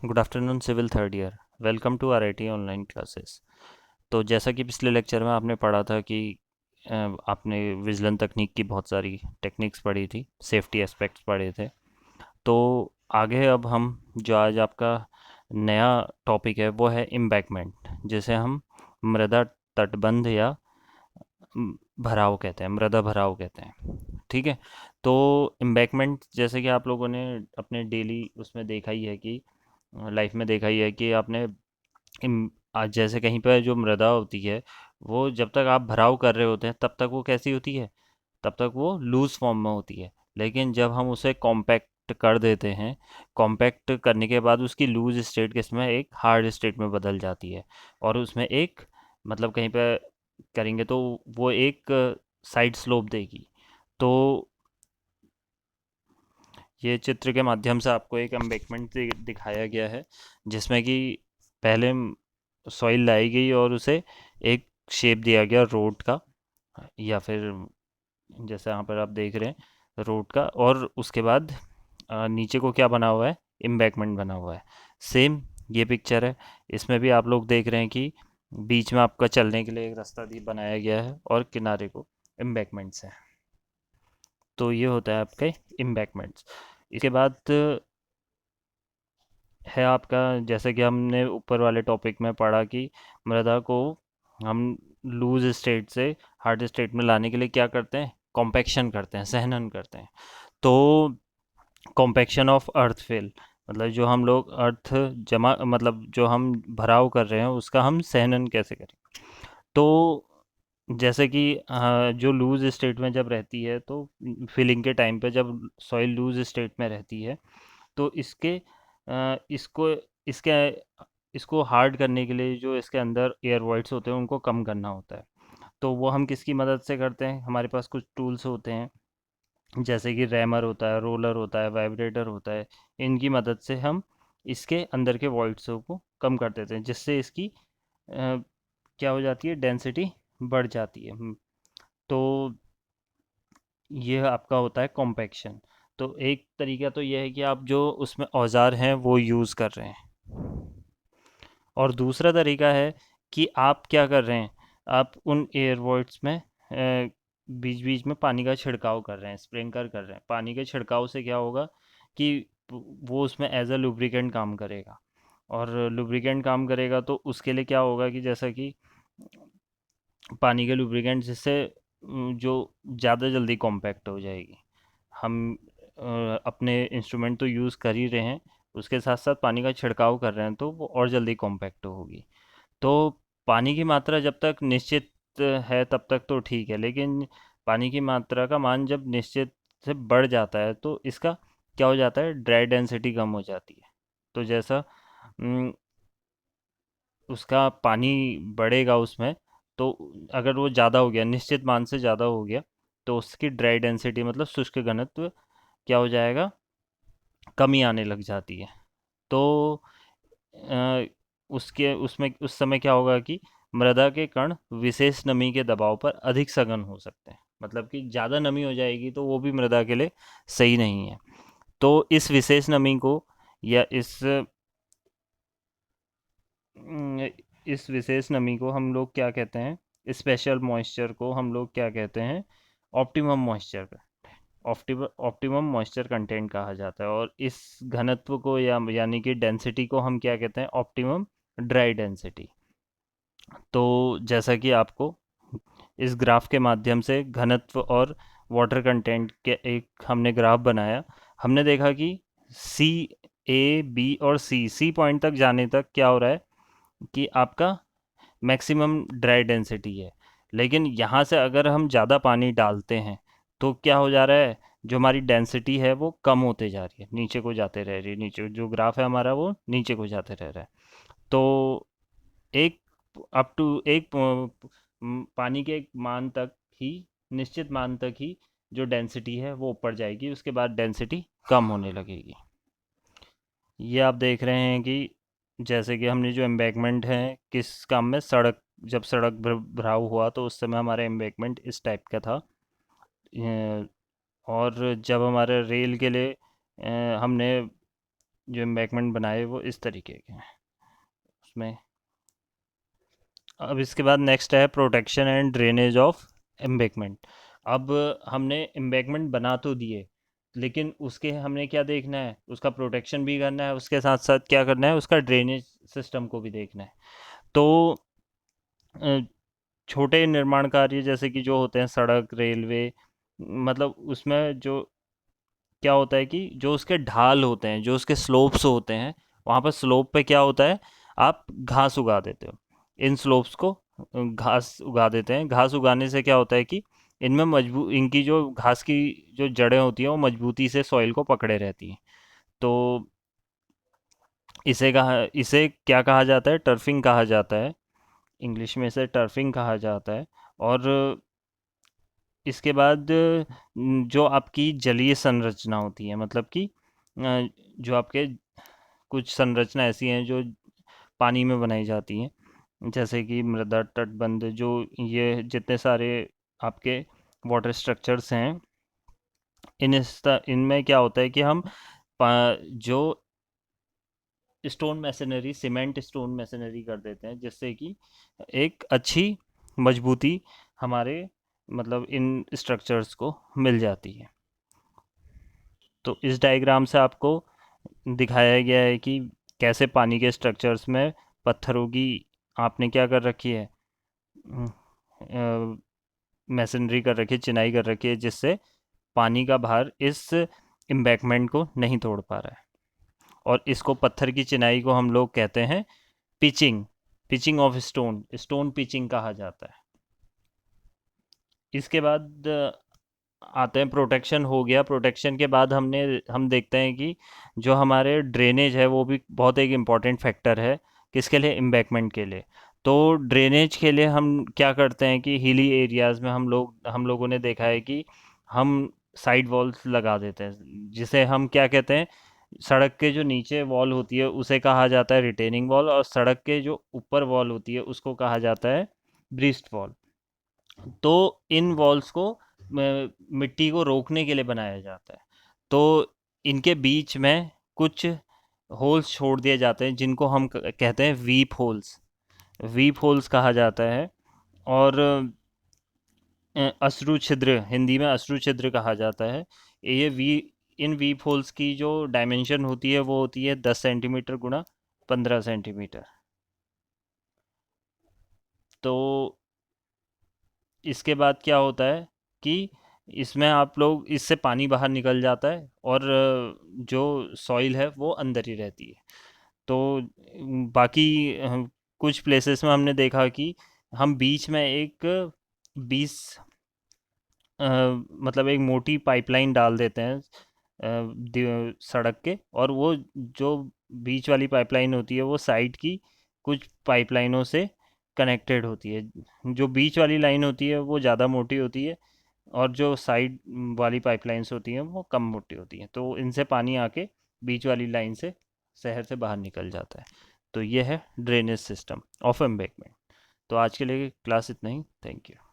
Good afternoon civil third year. Welcome to RIT online classes. तो जैसा कि पिछले लेक्चर में आपने पढ़ा था कि आपने विजलन तकनीक की बहुत सारी टेक्निक्स पढ़ी थी, सेफ्टी एस्पेक्ट्स पढ़े थे। तो आगे अब हम जो आज आपका नया टॉपिक है वो है एम्बैंकमेंट, जिसे हम मृदा तटबंध या भराव कहते हैं, मृदा भराव कहते हैं। ठीक है। तो एम्बैंकमेंट जैसे कि आप लोगों ने अपने डेली उसमें देखा ही है कि लाइफ में देखा ही है कि आपने आज जैसे कहीं पर जो मृदा होती है, वो जब तक आप भराव कर रहे होते हैं तब तक वो कैसी होती है, तब तक वो लूज फॉर्म में होती है। लेकिन जब हम उसे कॉम्पैक्ट कर देते हैं, कॉम्पैक्ट करने के बाद उसकी लूज स्टेट किसमें एक हार्ड स्टेट में बदल जाती है। और उसमें एक मतलब कहीं पे करेंगे तो वो एक साइड स्लोप देगी। तो ये चित्र के माध्यम से आपको एक एम्बैंकमेंट दिखाया गया है, जिसमें कि पहले सॉइल लाई गई और उसे एक शेप दिया गया रोड का, या फिर जैसे यहाँ पर आप देख रहे हैं रोड का। और उसके बाद नीचे को क्या बना हुआ है, एम्बैंकमेंट बना हुआ है। सेम ये पिक्चर है, इसमें भी आप लोग देख रहे हैं कि बीच में आपका चलने के लिए एक रास्ता दी बनाया गया है और किनारे को एम्बैंकमेंट्स है। तो ये होता है आपके एम्बैंकमेंट्स। इसके बाद है आपका, जैसे कि हमने ऊपर वाले टॉपिक में पढ़ा कि मृदा को हम लूज स्टेट से हार्ड स्टेट में लाने के लिए क्या करते हैं, कॉम्पैक्शन करते हैं, सहनन करते हैं। तो कॉम्पैक्शन ऑफ अर्थ फिल, मतलब जो हम लोग अर्थ जमा मतलब जो हम भराव कर रहे हैं उसका हम सहनन कैसे करें। तो जैसे कि जो लूज स्टेट में जब रहती है तो फिलिंग के टाइम पे जब सॉइल लूज स्टेट में रहती है तो इसको इसके इसको हार्ड करने के लिए जो इसके अंदर एयर वॉइड्स होते हैं उनको कम करना होता है। तो वो हम किसकी मदद से करते हैं, हमारे पास कुछ टूल्स होते हैं, जैसे कि रैमर होता है, रोलर होता है, वाइब्रेटर होता है। इनकी मदद से हम इसके अंदर के वॉइड्स को कम कर देते हैं, जिससे इसकी क्या हो जाती है, डेंसिटी बढ़ जाती है। तो ये आपका होता है कॉम्पैक्शन। तो एक तरीका तो ये है कि आप जो उसमें औजार हैं वो यूज़ कर रहे हैं, और दूसरा तरीका है कि आप क्या कर रहे हैं, आप उन एयर वॉइड्स में बीच बीच में पानी का छिड़काव कर रहे हैं, स्प्रिंकलर कर रहे हैं। पानी के छिड़काव से क्या होगा कि वो उसमें एज अ लुब्रिकेंट काम करेगा। और लुब्रिकेंट काम करेगा तो उसके लिए क्या होगा कि जैसा कि पानी के लुब्रिकेंट जिससे जो ज़्यादा जल्दी कॉम्पैक्ट हो जाएगी। हम अपने इंस्ट्रूमेंट तो यूज़ कर ही रहे हैं, उसके साथ साथ पानी का छिड़काव कर रहे हैं तो वो और जल्दी कॉम्पैक्ट होगी। तो पानी की मात्रा जब तक निश्चित है तब तक तो ठीक है, लेकिन पानी की मात्रा का मान जब निश्चित से बढ़ जाता है तो इसका क्या हो जाता है, ड्राई डेंसिटी कम हो जाती है। तो जैसा उसका पानी बढ़ेगा उसमें, तो अगर वो ज़्यादा हो गया, निश्चित मान से ज़्यादा हो गया, तो उसकी ड्राई डेंसिटी मतलब शुष्क घनत्व क्या हो जाएगा, कमी आने लग जाती है। तो अ, उसके उसमें उस समय क्या होगा कि मृदा के कण विशेष नमी के दबाव पर अधिक सघन हो सकते हैं, मतलब कि ज़्यादा नमी हो जाएगी तो वो भी मृदा के लिए सही नहीं है। तो इस विशेष नमी को या अम, इस विशेष नमी को हम लोग क्या कहते हैं, स्पेशल मॉइस्चर को हम लोग क्या कहते हैं, optimum moisture. Optimum moisture content कहा जाता है। और इस घनत्व को या यानी कि डेंसिटी को हम क्या कहते हैं, ऑप्टिमम ड्राई डेंसिटी। तो जैसा कि आपको इस ग्राफ के माध्यम से घनत्व और वाटर कंटेंट के एक हमने ग्राफ बनाया। हमने देखा कि सी, ए, बी और सी पॉइंट तक जाने तक क्या हो रहा है कि आपका मैक्सिमम ड्राई डेंसिटी है। लेकिन यहाँ से अगर हम ज़्यादा पानी डालते हैं तो क्या हो जा रहा है, जो हमारी डेंसिटी है वो कम होते जा रही है, नीचे को जाते रह रही है, नीचे जो ग्राफ है हमारा वो नीचे को जाते रह रहा है। तो एक अप टू एक पानी के एक मान तक ही, निश्चित मान तक ही जो डेंसिटी है वो ऊपर जाएगी, उसके बाद डेंसिटी कम होने लगेगी। ये आप देख रहे हैं कि जैसे कि हमने जो एम्बैंकमेंट है किस काम में, सड़क, जब सड़क भराव हुआ तो उस समय हमारा एम्बैंकमेंट इस टाइप का था। और जब हमारे रेल के लिए हमने जो एम्बैंकमेंट बनाए वो इस तरीके के हैं उसमें। अब इसके बाद नेक्स्ट है protection and drainage of embankment. अब हमने एम्बैंकमेंट बना तो दिए, लेकिन उसके हमने क्या देखना है, उसका प्रोटेक्शन भी करना है, उसके साथ साथ क्या करना है, उसका ड्रेनेज सिस्टम को भी देखना है। तो अ, छोटे निर्माण कार्य जैसे कि जो होते हैं सड़क, रेलवे, मतलब उसमें जो क्या होता है कि जो उसके ढाल होते हैं, जो उसके स्लोप्स होते हैं, वहाँ पर स्लोप पे क्या होता है, आप घास उगा देते हो। इन स्लोप्स को घास उगा देते हैं। घास उगाने से क्या होता है कि इनमें मजबूत, इनकी जो घास की जो जड़ें होती हैं वो मजबूती से सॉइल को पकड़े रहती हैं। तो इसे क्या कहा जाता है, टर्फिंग कहा जाता है। इंग्लिश में इसे टर्फिंग कहा जाता है। और इसके बाद जो आपकी जलीय संरचना होती है, मतलब कि जो आपके कुछ संरचना ऐसी हैं जो पानी में बनाई जाती हैं, जैसे कि मृदा तटबंध, जो ये जितने सारे आपके वाटर स्ट्रक्चर्स हैं, इनमें क्या होता है कि हम जो stone masonry, cement stone masonry कर देते हैं, जिससे कि एक अच्छी मजबूती हमारे मतलब इन स्ट्रक्चर्स को मिल जाती है। तो इस डायग्राम से आपको दिखाया गया है कि कैसे पानी के स्ट्रक्चर्स में पत्थरों की आपने क्या कर रखी है, मैसनरी कर रखी है, चिनाई कर रखी है, जिससे पानी का भार इस एम्बैंकमेंट को नहीं तोड़ पा रहा है। और इसको, पत्थर की चिनाई को हम लोग कहते हैं pitching, pitching of stone, stone pitching कहा जाता है। इसके बाद आते हैं, प्रोटेक्शन हो गया। प्रोटेक्शन के बाद हम देखते हैं कि जो हमारे ड्रेनेज है वो भी बहुत एक इम्पॉर्टेंट फैक्टर है। किसके लिए? एम्बैंकमेंट के लिए। तो ड्रेनेज के लिए हम क्या करते हैं कि हिली एरियाज़ में हम लोगों ने देखा है कि हम साइड वॉल्स लगा देते हैं, जिसे हम क्या कहते हैं, सड़क के जो नीचे वॉल होती है उसे कहा जाता है रिटेनिंग वॉल, और सड़क के जो ऊपर वॉल होती है उसको कहा जाता है ब्रीस्ट वॉल। तो इन वॉल्स को मिट्टी को रोकने के लिए बनाया जाता है। तो इनके बीच में कुछ होल्स छोड़ दिए जाते हैं, जिनको हम कहते हैं वीप होल्स, वीप होल्स कहा जाता है। और अश्रु छिद्र, हिंदी में अश्रु छिद्र कहा जाता है। ये वी इन वीप होल्स की जो डायमेंशन होती है वो होती है 10 सेंटीमीटर गुणा 15 सेंटीमीटर। तो इसके बाद क्या होता है कि इसमें आप लोग, इससे पानी बाहर निकल जाता है, और जो सॉइल है वो अंदर ही रहती है। तो बाकी कुछ प्लेसेस में हमने देखा कि हम बीच में एक 20 मतलब एक मोटी पाइपलाइन डाल देते हैं सड़क के, और वो जो बीच वाली पाइपलाइन होती है वो साइड की कुछ पाइपलाइनों से कनेक्टेड होती है। जो बीच वाली लाइन होती है वो ज़्यादा मोटी होती है, और जो साइड वाली पाइपलाइंस होती हैं वो कम मोटी होती हैं। तो इनसे पानी आके बीच वाली लाइन से शहर से बाहर निकल जाता है। तो ये है ड्रेनेज सिस्टम ऑफ एम्बैंकमेंट। तो आज के लिए क्लास इतना ही। Thank you.